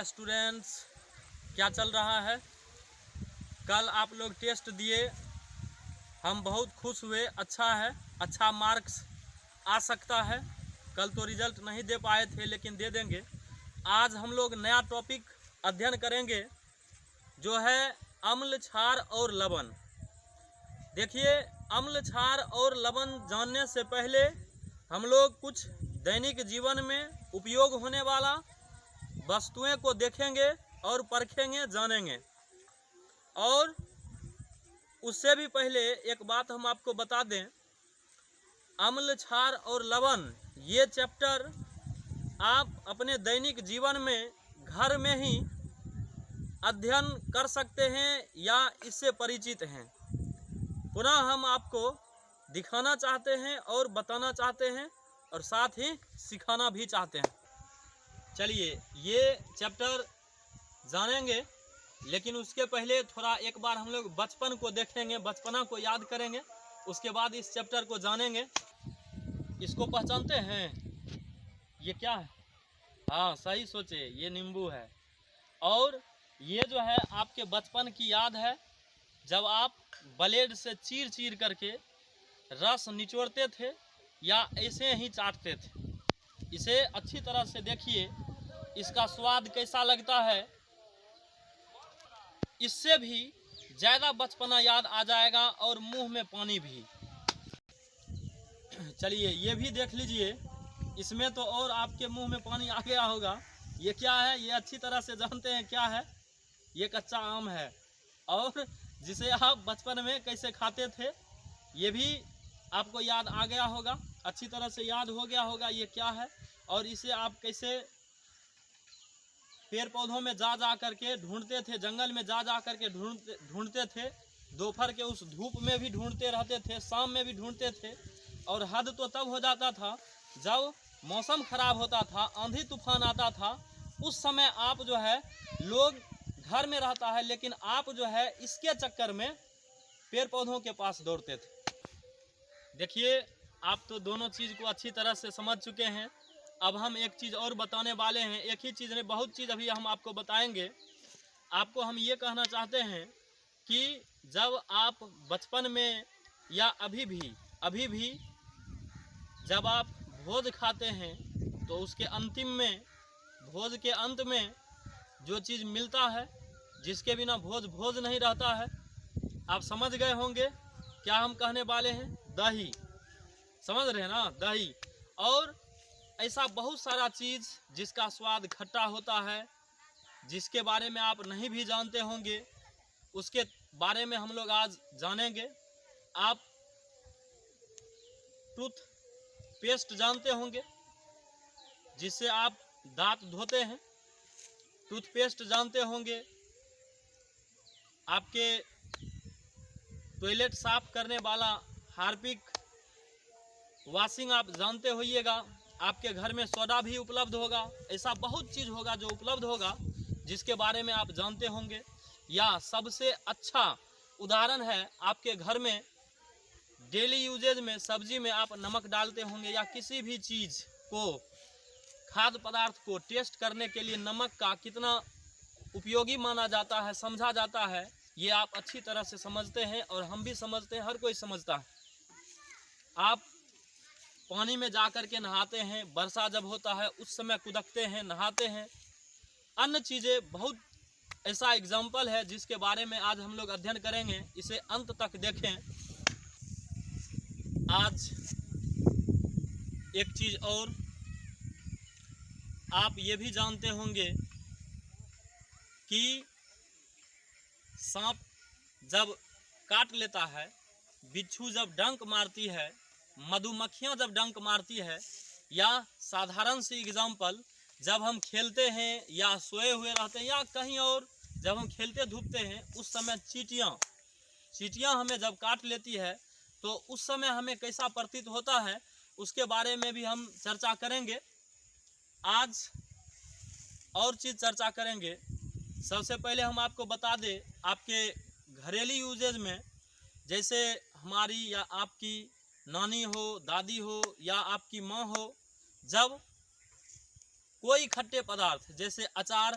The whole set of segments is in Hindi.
हाय स्टूडेंट्स, क्या चल रहा है। कल आप लोग टेस्ट दिए, हम बहुत खुश हुए। अच्छा है, अच्छा मार्क्स आ सकता है। कल तो रिजल्ट नहीं दे पाए थे, लेकिन दे देंगे। आज हम लोग नया टॉपिक अध्ययन करेंगे, जो है अम्ल, क्षार और लवण। देखिए, अम्ल, क्षार और लवण जानने से पहले हम लोग कुछ दैनिक जीवन में उपयोग होने वाला वस्तुएं को देखेंगे और परखेंगे, जानेंगे। और उससे भी पहले एक बात हम आपको बता दें, अम्ल, क्षार और लवण ये चैप्टर आप अपने दैनिक जीवन में घर में ही अध्ययन कर सकते हैं या इससे परिचित हैं। पुनः हम आपको दिखाना चाहते हैं और बताना चाहते हैं और साथ ही सिखाना भी चाहते हैं। चलिए, ये चैप्टर जानेंगे, लेकिन उसके पहले थोड़ा एक बार हम लोग बचपन को देखेंगे, बचपना को याद करेंगे। उसके बाद इस चैप्टर को जानेंगे। इसको पहचानते हैं? ये क्या है? हाँ, सही सोचे, ये नींबू है। और ये जो है आपके बचपन की याद है, जब आप ब्लेड से चीर चीर करके रस निचोड़ते थे या ऐसे ही चाटते थे। इसे अच्छी तरह से देखिए, इसका स्वाद कैसा लगता है। इससे भी ज़्यादा बचपना याद आ जाएगा और मुंह में पानी भी। चलिए, ये भी देख लीजिए, इसमें तो और आपके मुंह में पानी आ गया होगा। ये क्या है? ये अच्छी तरह से जानते हैं क्या है? ये कच्चा आम है, और जिसे आप बचपन में कैसे खाते थे, ये भी आपको याद आ गया होगा, अच्छी तरह से याद हो गया होगा ये क्या है। और इसे आप कैसे पेड़ पौधों में जा करके ढूंढते थे, जंगल में जा करके ढूंढते थे। दोपहर के उस धूप में भी ढूंढते रहते थे, शाम में भी ढूंढते थे। और हद तो तब हो जाता था जब मौसम खराब होता था, आंधी तूफान आता था। उस समय आप जो है, लोग घर में रहता है, लेकिन आप जो है इसके चक्कर में पेड़ पौधों के पास दौड़ते थे। देखिए, आप तो दोनों चीज़ को अच्छी तरह से समझ चुके हैं। अब हम एक चीज़ और बताने वाले हैं। एक ही चीज़ नहीं, बहुत चीज़ अभी हम आपको बताएंगे। आपको हम ये कहना चाहते हैं कि जब आप बचपन में या अभी भी जब आप भोज खाते हैं, तो उसके अंतिम में, भोज के अंत में जो चीज़ मिलता है, जिसके बिना भोज नहीं रहता है, आप समझ गए होंगे क्या हम कहने वाले हैं। दही, समझ रहे हैं ना? दही। और ऐसा बहुत सारा चीज़ जिसका स्वाद खट्टा होता है, जिसके बारे में आप नहीं भी जानते होंगे, उसके बारे में हम लोग आज जानेंगे। आप टूथ पेस्ट जानते होंगे, जिससे आप दांत धोते हैं। टूथपेस्ट जानते होंगे। आपके टॉयलेट साफ करने वाला हार्पिक वॉशिंग आप जानते होइएगा। आपके घर में सोडा भी उपलब्ध होगा। ऐसा बहुत चीज़ होगा जो उपलब्ध होगा, जिसके बारे में आप जानते होंगे। या सबसे अच्छा उदाहरण है, आपके घर में डेली यूजेज में सब्जी में आप नमक डालते होंगे, या किसी भी चीज़ को, खाद्य पदार्थ को टेस्ट करने के लिए नमक का कितना उपयोगी माना जाता है, समझा जाता है, ये आप अच्छी तरह से समझते हैं और हम भी समझते हैं, हर कोई समझता है। आप पानी में जा कर के नहाते हैं, वर्षा जब होता है उस समय कूदकते हैं, नहाते हैं। अन्य चीज़ें बहुत ऐसा एग्जाम्पल है, जिसके बारे में आज हम लोग अध्ययन करेंगे। इसे अंत तक देखें। आज एक चीज़ और, आप ये भी जानते होंगे कि सांप जब काट लेता है, बिच्छू जब डंक मारती है, मधुमक्खियाँ जब डंक मारती है, या साधारण सी एग्जाम्पल, जब हम खेलते हैं या सोए हुए रहते हैं या कहीं और जब हम खेलते धूपते हैं, उस समय चींटियाँ हमें जब काट लेती है, तो उस समय हमें कैसा प्रतीत होता है, उसके बारे में भी हम चर्चा करेंगे। आज और चीज़ चर्चा करेंगे। सबसे पहले हम आपको बता दें, आपके घरेलू यूजेज में, जैसे हमारी या आपकी नानी हो, दादी हो या आपकी माँ हो, जब कोई खट्टे पदार्थ जैसे अचार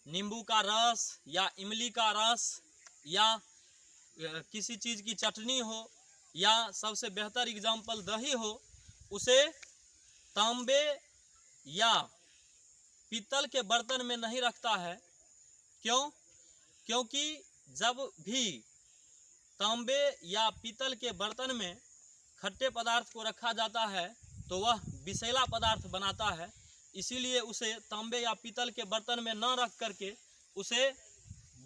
नींबू का रस या इमली का रस या किसी चीज़ की चटनी हो या सबसे बेहतर एग्जाम्पल दही हो, उसे तांबे या पीतल के बर्तन में नहीं रखता है। क्यों? क्योंकि जब भी तांबे या पीतल के बर्तन में खट्टे पदार्थ को रखा जाता है तो वह विषैला पदार्थ बनाता है। इसीलिए उसे तांबे या पीतल के बर्तन में न रख करके उसे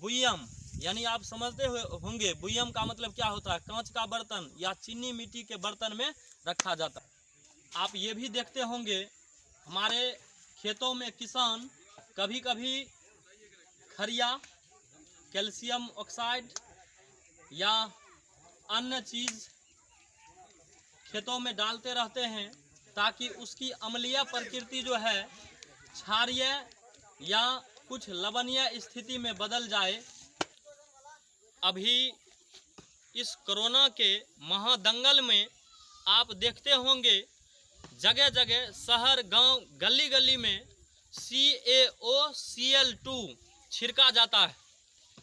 बुय्यम, यानी आप समझते होंगे बुय्यम का मतलब क्या होता है, कांच का बर्तन या चीनी मिट्टी के बर्तन में रखा जाता है। आप ये भी देखते होंगे हमारे खेतों में किसान कभी कभी खरिया, कैल्शियम ऑक्साइड या अन्य चीज़ खेतों में डालते रहते हैं ताकि उसकी अम्लीय प्रकृति जो है क्षारीय या कुछ लवणीय स्थिति में बदल जाए। अभी इस कोरोना के महादंगल में आप देखते होंगे जगह जगह शहर गांव गली गली में CaOCl2 छिड़का जाता है।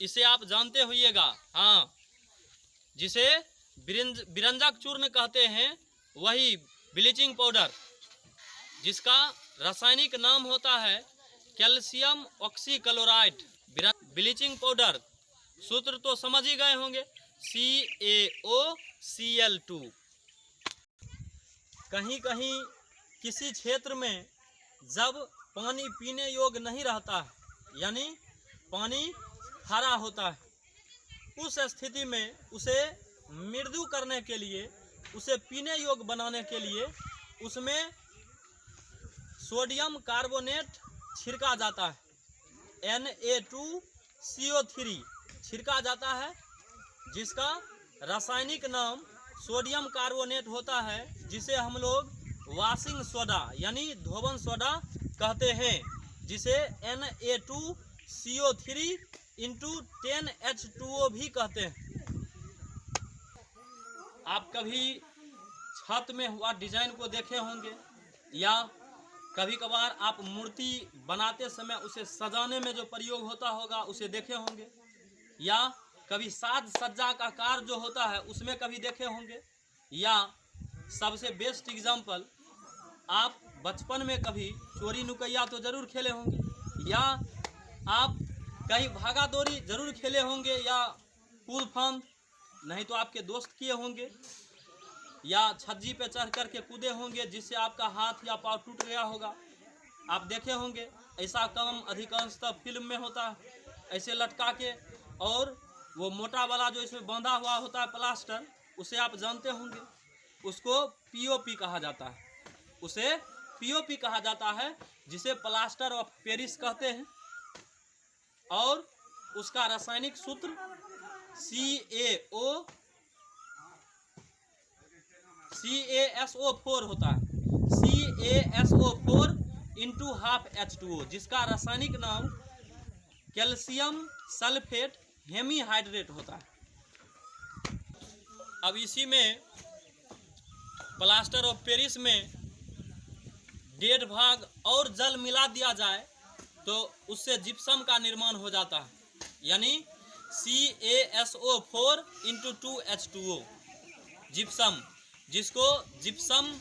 इसे आप जानते होइएगा, हाँ, जिसे बिरंजक चूर्ण कहते हैं, वही ब्लीचिंग पाउडर, जिसका रासायनिक नाम होता है कैल्शियम ऑक्सीक्लोराइड। ब्लीचिंग पाउडर सूत्र तो समझ ही गए होंगे, CaOCl2। कहीं कहीं किसी क्षेत्र में जब पानी पीने योग्य नहीं रहता है, यानी पानी खारा होता है, उस स्थिति में उसे मृदु करने के लिए, उसे पीने योग्य बनाने के लिए उसमें सोडियम कार्बोनेट छिड़का जाता है, Na2CO3 छिड़का जाता है, जिसका रासायनिक नाम सोडियम कार्बोनेट होता है, जिसे हम लोग वॉशिंग सोडा यानी धोबन सोडा कहते हैं, जिसे Na2CO3 × 10H2O भी कहते हैं। आप कभी छत में हुआ डिजाइन को देखे होंगे या कभी कभार आप मूर्ति बनाते समय उसे सजाने में जो प्रयोग होता होगा उसे देखे होंगे, या कभी साज सज्जा का कार्य जो होता है उसमें कभी देखे होंगे, या सबसे बेस्ट एग्जाम्पल आप बचपन में कभी चोरी नुकैया तो जरूर खेले होंगे, या आप कहीं भागा दौड़ी जरूर खेले होंगे, या कूद फांद नहीं तो आपके दोस्त किए होंगे, या छज्जी पे चढ़ कर के कूदे होंगे जिससे आपका हाथ या पाँव टूट गया होगा। आप देखे होंगे ऐसा काम अधिकांशतः फिल्म में होता है, ऐसे लटका के, और वो मोटा वाला जो इसमें बांधा हुआ होता है प्लास्टर, उसे आप जानते होंगे, उसको POP कहा जाता है, उसे POP कहा जाता है, जिसे प्लास्टर ऑफ पेरिस कहते हैं, और उसका रासायनिक सूत्र CaSO4 होता है, CaSO4 × 12H2O, जिसका रासायनिक नाम कैल्शियम सल्फेट हेमीहाइड्रेट होता है। अब इसी में प्लास्टर ऑफ पेरिस में 1.5 भाग और जल मिला दिया जाए तो उससे जिप्सम का निर्माण हो जाता है, यानी CaSO4 × 2H2O जिप्सम, जिसको जिप्सम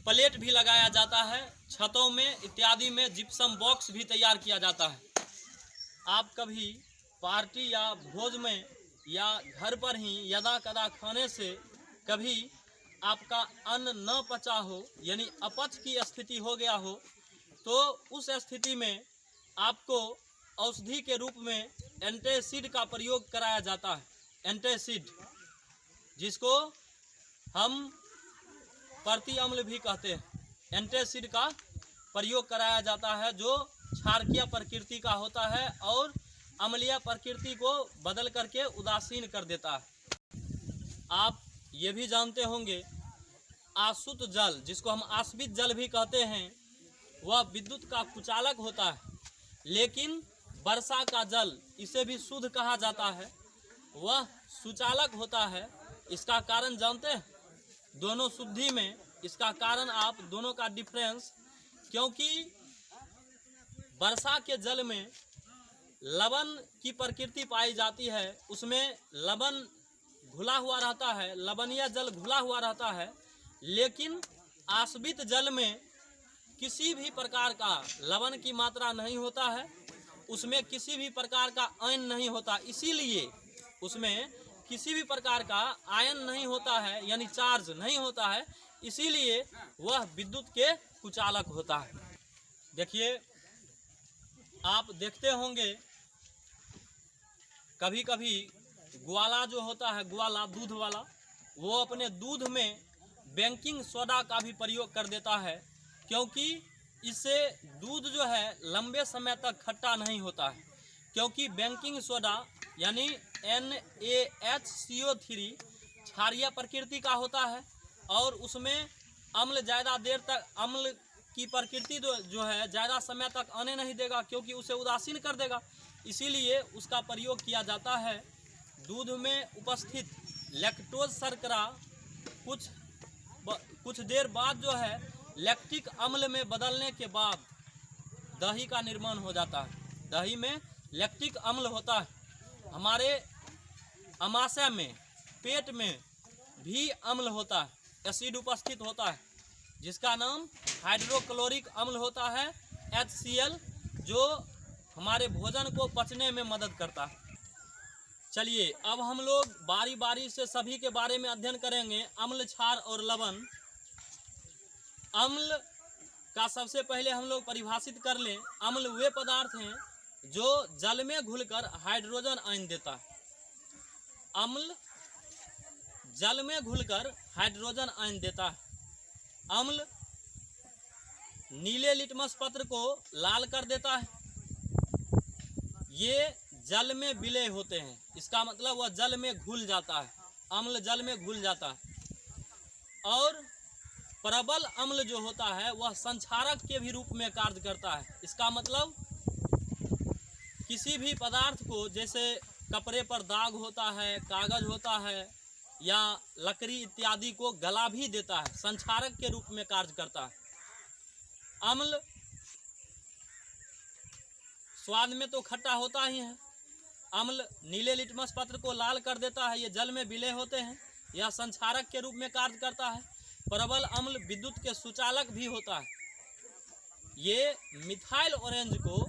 प्लेट भी लगाया जाता है, छतों में इत्यादि में जिप्सम बॉक्स भी तैयार किया जाता है। आप कभी पार्टी या भोज में या घर पर ही यदा कदा खाने से कभी आपका अन्न न पचा हो, यानी अपच की स्थिति हो गया हो, तो उस स्थिति में आपको औषधि के रूप में एंटासिड का प्रयोग कराया जाता है, एंटासिड, जिसको हम प्रति अम्ल भी कहते हैं। एंटासिड का प्रयोग कराया जाता है जो क्षारकीय प्रकृति का होता है और अम्लीय प्रकृति को बदल करके उदासीन कर देता है। आप ये भी जानते होंगे आसुत जल, जिसको हम आश्वित जल भी कहते हैं, वह विद्युत का कुचालक होता है, लेकिन वर्षा का जल, इसे भी शुद्ध कहा जाता है, वह सुचालक होता है। इसका कारण जानते हैं? दोनों शुद्धि में इसका कारण आप दोनों का डिफरेंस, क्योंकि वर्षा के जल में लवण की प्रकृति पाई जाती है, उसमें लवण घुला हुआ रहता है, लवणीय जल घुला हुआ रहता है। लेकिन आश्वित जल में किसी भी प्रकार का लवण की मात्रा नहीं होता है, उसमें किसी भी प्रकार का आयन नहीं होता, इसीलिए उसमें किसी भी प्रकार का आयन नहीं होता है, यानी चार्ज नहीं होता है, इसीलिए वह विद्युत के कुचालक होता है। देखिए, आप देखते होंगे कभी कभी ग्वाला जो होता है, ग्वाला दूध वाला, वो अपने दूध में बेकिंग सोडा का भी प्रयोग कर देता है, क्योंकि इससे दूध जो है लंबे समय तक खट्टा नहीं होता है। क्योंकि बेकिंग सोडा यानी NaHCO3 क्षारीय प्रकृति का होता है और उसमें अम्ल ज़्यादा देर तक, अम्ल की प्रकृति जो है ज़्यादा समय तक आने नहीं देगा, क्योंकि उसे उदासीन कर देगा। इसीलिए उसका प्रयोग किया जाता है। दूध में उपस्थित लैक्टोज शर्करा कुछ देर बाद जो है लैक्टिक अम्ल में बदलने के बाद दही का निर्माण हो जाता है। दही में लैक्टिक अम्ल होता है। हमारे अमाशय में, पेट में भी अम्ल होता है, एसिड उपस्थित होता है, जिसका नाम हाइड्रोक्लोरिक अम्ल होता है, HCl, जो हमारे भोजन को पचने में मदद करता है। चलिए, अब हम लोग बारी बारी से सभी के बारे में अध्ययन करेंगे, अम्ल, क्षार और लवण। अम्ल का सबसे पहले हम लोग परिभाषित कर लें। अम्ल वे पदार्थ हैं जो जल में घुलकर हाइड्रोजन आयन देता है। अम्ल जल में घुलकर हाइड्रोजन आयन देता है। अम्ल नीले लिटमस पत्र को लाल कर देता है। ये जल में विलय होते हैं, इसका मतलब वह जल में घुल जाता है, अम्ल जल में घुल जाता है। और प्रबल अम्ल जो होता है वह संक्षारक के भी रूप में कार्य करता है। इसका मतलब किसी भी पदार्थ को, जैसे कपड़े पर दाग होता है, कागज होता है या लकड़ी इत्यादि को गला भी देता है, संक्षारक के रूप में कार्य करता है। अम्ल स्वाद में तो खट्टा होता ही है। अम्ल नीले लिटमस पत्र को लाल कर देता है, ये जल में विलय होते हैं, यह संक्षारक के रूप में कार्य करता है। प्रबल अम्ल विद्युत के सुचालक भी होता है। ये मिथाइल ऑरेंज को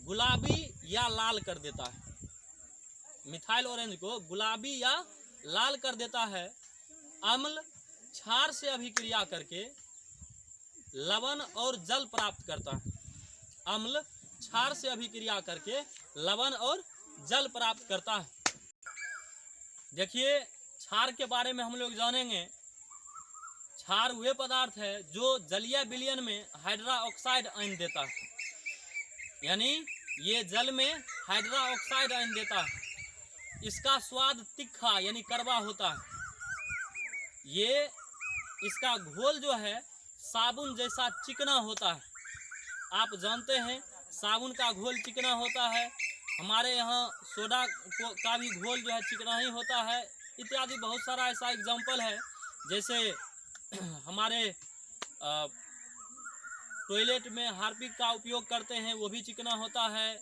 गुलाबी या लाल कर देता है। मिथाइल ऑरेंज को गुलाबी या लाल कर देता है। अम्ल क्षार से अभिक्रिया करके लवण और जल प्राप्त करता है। अम्ल क्षार से अभिक्रिया करके लवण और जल प्राप्त करता है। देखिए, क्षार के बारे में हम लोग जानेंगे। क्षार वे पदार्थ है जो जलीय विलयन में हाइड्रा ऑक्साइड आयन देता है, यानी ये जल में हाइड्रा ऑक्साइड आयन देता है। इसका स्वाद तीखा यानी कड़वा होता है। ये इसका घोल जो है साबुन जैसा चिकना होता है। आप जानते हैं साबुन का घोल चिकना होता है, हमारे यहाँ सोडा का भी घोल जो है चिकना ही होता है, इत्यादि बहुत सारा ऐसा एग्जाम्पल है। जैसे हमारे टॉयलेट में हार्पिक का उपयोग करते हैं, वो भी चिकना होता है।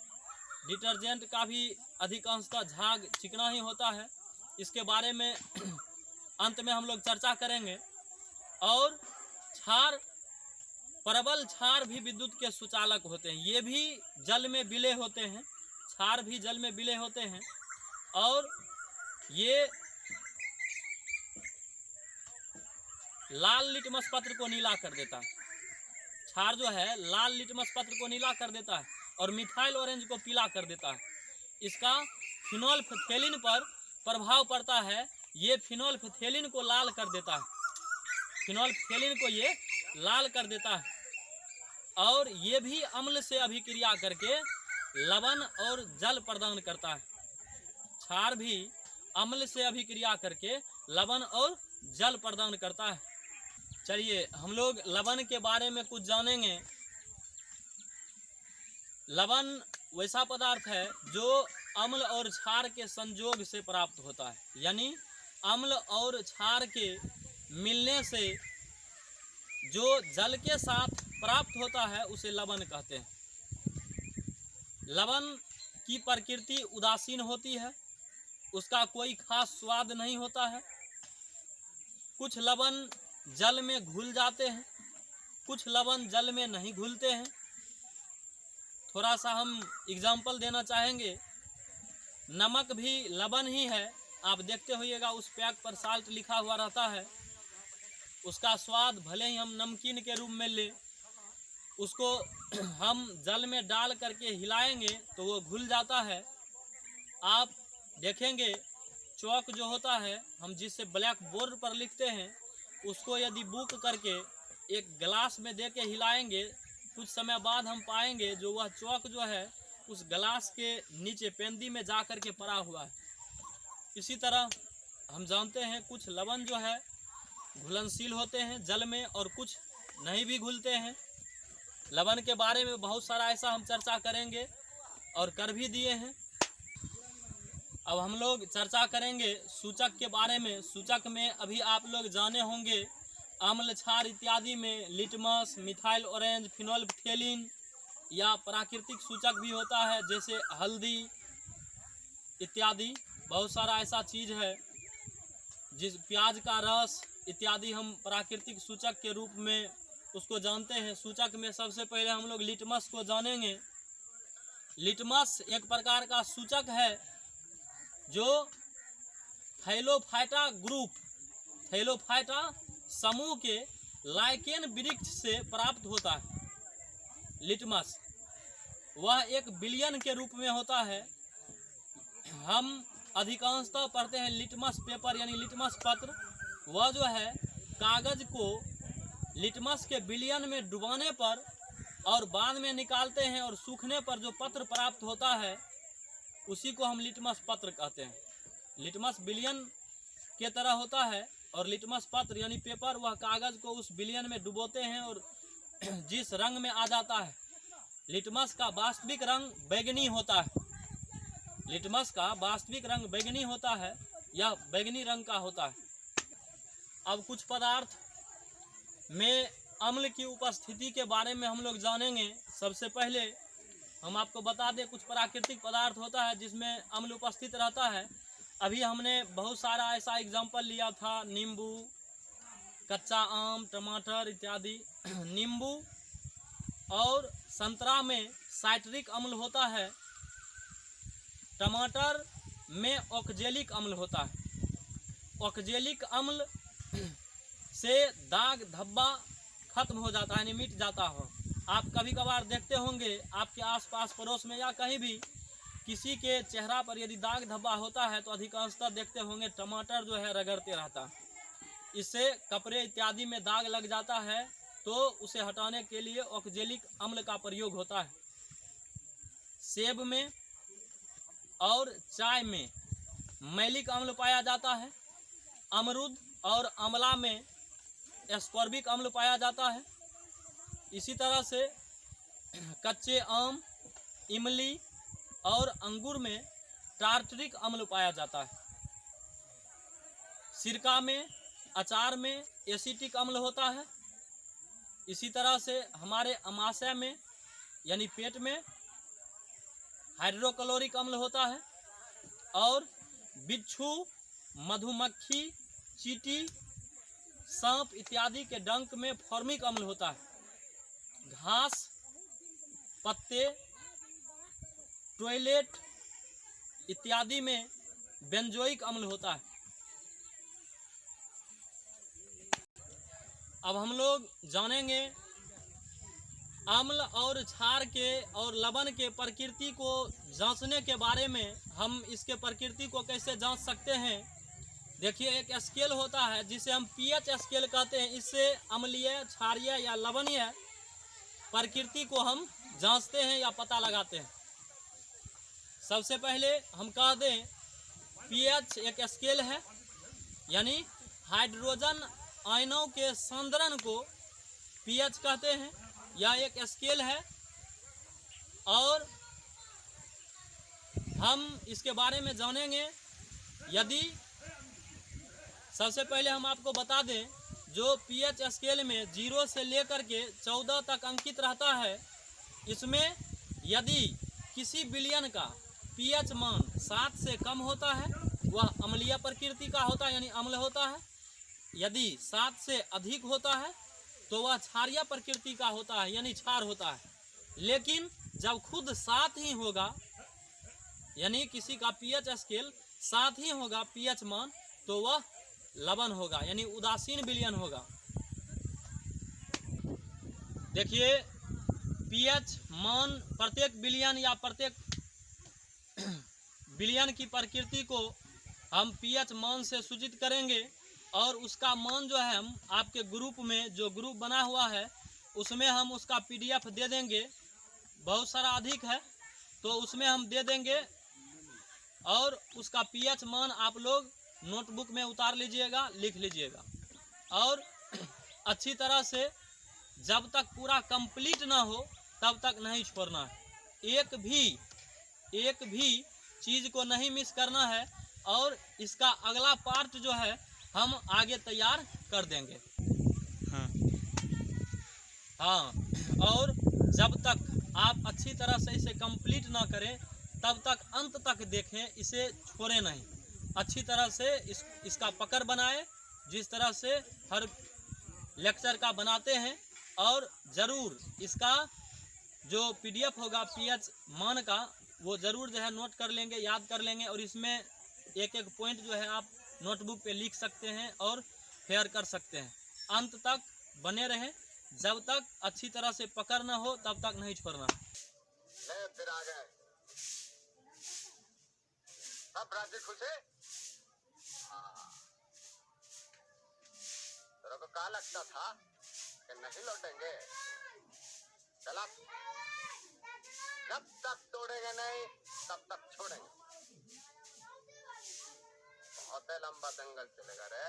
डिटर्जेंट का भी अधिकांशतः झाग चिकना ही होता है। इसके बारे में अंत में हम लोग चर्चा करेंगे। और क्षार, प्रबल क्षार भी विद्युत के सुचालक होते हैं, ये भी जल में विलय होते हैं। क्षार भी जल में विलय होते हैं और ये लाल लिटमस पत्र को नीला कर देता है। क्षार जो है लाल लिटमस पत्र को नीला कर देता है और मिथाइल ऑरेंज को पीला कर देता है। इसका फिनोल्फथेलिन पर प्रभाव पड़ता है, ये फिनोल्फथेलिन को लाल कर देता है। फिनोल्फथेलिन को ये लाल कर देता है और ये भी अम्ल से अभिक्रिया करके लवण और जल प्रदान करता है। क्षार भी अम्ल से अभिक्रिया करके लवण और जल प्रदान करता है। चलिए, हम लोग लवण के बारे में कुछ जानेंगे। लवण वैसा पदार्थ है जो अम्ल और क्षार के संयोग से प्राप्त होता है, यानी अम्ल और क्षार के मिलने से जो जल के साथ प्राप्त होता है उसे लवण कहते हैं। लवण की प्रकृति उदासीन होती है, उसका कोई खास स्वाद नहीं होता है। कुछ लवण जल में घुल जाते हैं, कुछ लवण जल में नहीं घुलते हैं। थोड़ा सा हम एग्जाम्पल देना चाहेंगे। नमक भी लवण ही है, आप देखते होइएगा उस पैक पर साल्ट लिखा हुआ रहता है। उसका स्वाद भले ही हम नमकीन के रूप में ले, उसको हम जल में डाल करके हिलाएंगे तो वो घुल जाता है। आप देखेंगे चौक जो होता है, हम जिससे ब्लैक बोर्ड पर लिखते हैं, उसको यदि बुक करके एक गिलास में दे के हिलाएंगे, कुछ समय बाद हम पाएंगे जो वह चौक जो है उस गिलास के नीचे पेंदी में जा कर के पड़ा हुआ है। इसी तरह हम जानते हैं कुछ लवण जो है घुलनशील होते हैं जल में, और कुछ नहीं भी घुलते हैं। लवण के बारे में बहुत सारा ऐसा हम चर्चा करेंगे और कर भी दिए हैं। अब हम लोग चर्चा करेंगे सूचक के बारे में। सूचक में अभी आप लोग जाने होंगे अम्ल, क्षार इत्यादि में लिटमस, मिथाइल ऑरेंज, फिनोल्फथेलिन या प्राकृतिक सूचक भी होता है जैसे हल्दी इत्यादि। बहुत सारा ऐसा चीज़ है जिस प्याज का रस इत्यादि हम प्राकृतिक सूचक के रूप में उसको जानते हैं। सूचक में सबसे पहले हम लोग लिटमस को जानेंगे। लिटमस एक प्रकार का सूचक है जो थैलोफाइटा ग्रुप, थैलोफाइटा समूह के लाइकेन वृक्ष से प्राप्त होता है। लिटमस वह एक विलयन के रूप में होता है। हम अधिकांशतः पढ़ते हैं लिटमस पेपर यानी लिटमस पत्र। वह जो है कागज को लिटमस के विलयन में डुबाने पर और बाद में निकालते हैं और सूखने पर जो पत्र प्राप्त होता है उसी को हम लिटमस पत्र कहते हैं। लिटमस विलयन के तरह होता है और लिटमस पत्र यानी पेपर वह कागज को उस विलयन में डुबोते हैं और जिस रंग में आ जाता है। लिटमस का वास्तविक रंग बैंगनी होता है। लिटमस का वास्तविक रंग बैंगनी होता है या बैंगनी रंग का होता है। अब कुछ पदार्थ में अम्ल की उपस्थिति के बारे में हम लोग जानेंगे। सबसे पहले हम आपको बता दें कुछ प्राकृतिक पदार्थ होता है जिसमें अम्ल उपस्थित रहता है। अभी हमने बहुत सारा ऐसा एग्जाम्पल लिया था, नींबू, कच्चा आम, टमाटर इत्यादि। नींबू और संतरा में साइट्रिक अम्ल होता है, टमाटर में ऑक्जेलिक अम्ल होता है। ऑक्जेलिक अम्ल से दाग धब्बा खत्म हो जाता है यानी मिट जाता हो। आप कभी कभार देखते होंगे आपके आसपास पड़ोस में या कहीं भी किसी के चेहरा पर यदि दाग धब्बा होता है तो अधिकांशतः देखते होंगे टमाटर जो है रगड़ते रहता है। इससे कपड़े इत्यादि में दाग लग जाता है तो उसे हटाने के लिए ऑक्जेलिक अम्ल का प्रयोग होता है। सेब में और चाय में मैलिक अम्ल पाया जाता है। अमरूद और आंवला में एस्कॉर्बिक अम्ल पाया जाता है। इसी तरह से कच्चे आम, इमली और अंगूर में टार्टरिक अम्ल पाया जाता है। सिरका में, अचार में एसिटिक अम्ल होता है। इसी तरह से हमारे अमाशय में यानी पेट में हाइड्रोक्लोरिक अम्ल होता है। और बिच्छू, मधुमक्खी, चींटी, सांप इत्यादि के डंक में फॉर्मिक अम्ल होता है। घास, पत्ते, टॉयलेट इत्यादि में बेंजोइक अम्ल होता है। अब हम लोग जानेंगे अम्ल और क्षार के और लवण के प्रकृति को जांचने के बारे में। हम इसके प्रकृति को कैसे जांच सकते हैं? देखिए, एक स्केल होता है जिसे हम पीएच स्केल कहते हैं। इससे अम्लीय, क्षारीय या लवणीय प्रकृति को हम जांचते हैं या पता लगाते हैं। सबसे पहले हम कह दें पीएच एक स्केल है, यानी हाइड्रोजन आयनों के सांद्रण को पीएच कहते हैं। यह एक स्केल है और हम इसके बारे में जानेंगे। यदि सबसे पहले हम आपको बता दें जो पीएच स्केल में 0 से लेकर के 14 तक अंकित रहता है, इसमें यदि किसी विलयन का पीएच मान 7 से कम होता है वह अम्लीय प्रकृति का होता है, यानी अम्ल होता है। यदि 7 से अधिक होता है तो वह क्षारीय प्रकृति का होता है, यानी क्षार होता है। लेकिन जब खुद 7 ही होगा, यानी किसी का पीएच स्केल 7 ही होगा पीएच मान, तो वह लवण होगा, यानी उदासीन विलयन होगा। देखिए, पीएच मान प्रत्येक विलयन या प्रत्येक विलयन की प्रकृति को हम पीएच मान से सूचित करेंगे, और उसका मान जो है हम आपके ग्रुप में, जो ग्रुप बना हुआ है उसमें हम उसका पीडीएफ दे देंगे। बहुत सारा अधिक है तो उसमें हम दे देंगे, और उसका पीएच मान आप लोग नोटबुक में उतार लीजिएगा, लिख लीजिएगा। और अच्छी तरह से जब तक पूरा कंप्लीट ना हो तब तक नहीं छोड़ना है। एक भी चीज़ को नहीं मिस करना है, और इसका अगला पार्ट जो है हम आगे तैयार कर देंगे। हाँ, और जब तक आप अच्छी तरह से इसे कंप्लीट ना करें तब तक अंत तक देखें, इसे छोड़ें नहीं। अच्छी तरह से इसका पकड़ बनाएं, जिस तरह से हर लेक्चर का बनाते हैं। और ज़रूर इसका जो पीडीएफ होगा पीएच मान का, वो ज़रूर जो है नोट कर लेंगे, याद कर लेंगे, और इसमें एक एक पॉइंट जो है आप नोटबुक पे लिख सकते हैं और फेयर कर सकते हैं। अंत तक बने रहें, जब तक अच्छी तरह से पकड़ ना हो तब तक नहीं छोड़ना। फिर आ गए सब राजी खुश है। तेरे को क्या लगता था कि नहीं लौटेंगे? चला, जब तक तोड़ेंगे नहीं तब तक छोड़ेंगे। बहुत लंबा दंगल चलेगा रे।